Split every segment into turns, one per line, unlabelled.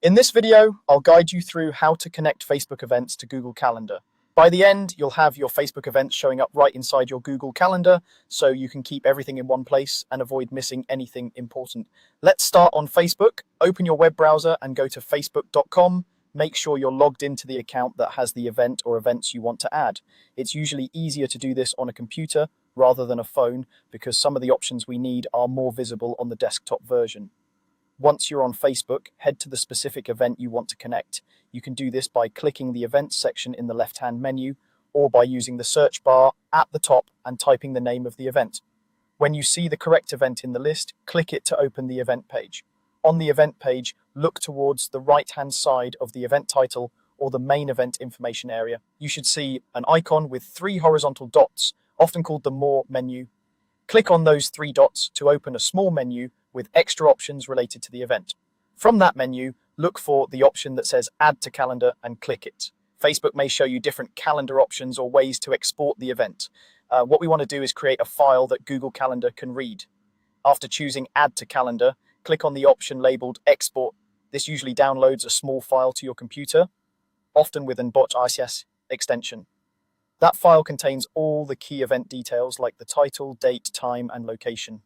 In this video, I'll guide you through how to connect Facebook events to Google Calendar. By the end, you'll have your Facebook events showing up right inside your Google Calendar, so you can keep everything in one place and avoid missing anything important. Let's start on Facebook. Open your web browser and go to facebook.com. Make sure you're logged into the account that has the event or events you want to add. It's usually easier to do this on a computer rather than a phone because some of the options we need are more visible on the desktop version. Once you're on Facebook, head to the specific event you want to connect. You can do this by clicking the Events section in the left-hand menu or by using the search bar at the top and typing the name of the event. When you see the correct event in the list, click it to open the event page. On the event page, look towards the right-hand side of the event title or the main event information area. You should see an icon with 3 horizontal dots, often called the More menu. Click on those 3 dots to open a small menu with extra options related to the event. From that menu, look for the option that says Add to Calendar and click it. Facebook may show you different calendar options or ways to export the event. What we want to do is create a file that Google Calendar can read. After choosing Add to Calendar, click on the option labeled Export. This usually downloads a small file to your computer, often with an .ics extension. That file contains all the key event details like the title, date, time, and location.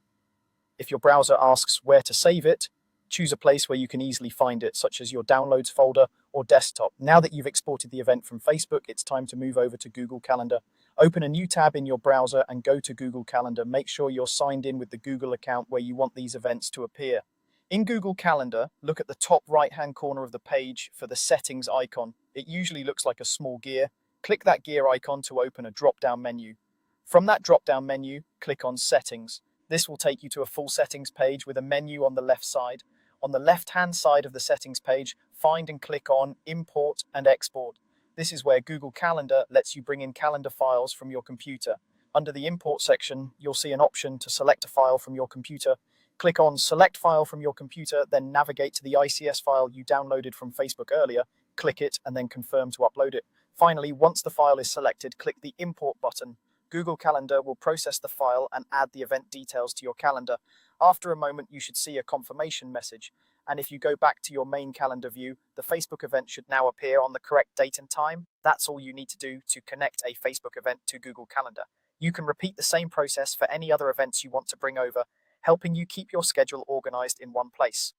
If your browser asks where to save it, choose a place where you can easily find it, such as your Downloads folder or desktop. Now that you've exported the event from Facebook, it's time to move over to Google Calendar. Open a new tab in your browser and go to Google Calendar. Make sure you're signed in with the Google account where you want these events to appear. In Google Calendar, look at the top right-hand corner of the page for the settings icon. It usually looks like a small gear. Click that gear icon to open a drop-down menu. From that drop-down menu, click on Settings. This will take you to a full settings page with a menu on the left side. On the left-hand side of the settings page, find and click on Import and Export. This is where Google Calendar lets you bring in calendar files from your computer. Under the Import section, you'll see an option to select a file from your computer. Click on Select File from your computer, then navigate to the ICS file you downloaded from Facebook earlier, click it, and then confirm to upload it. Finally, once the file is selected, click the Import button. Google Calendar will process the file and add the event details to your calendar. After a moment, you should see a confirmation message. And if you go back to your main calendar view, the Facebook event should now appear on the correct date and time. That's all you need to do to connect a Facebook event to Google Calendar. You can repeat the same process for any other events you want to bring over, helping you keep your schedule organized in one place.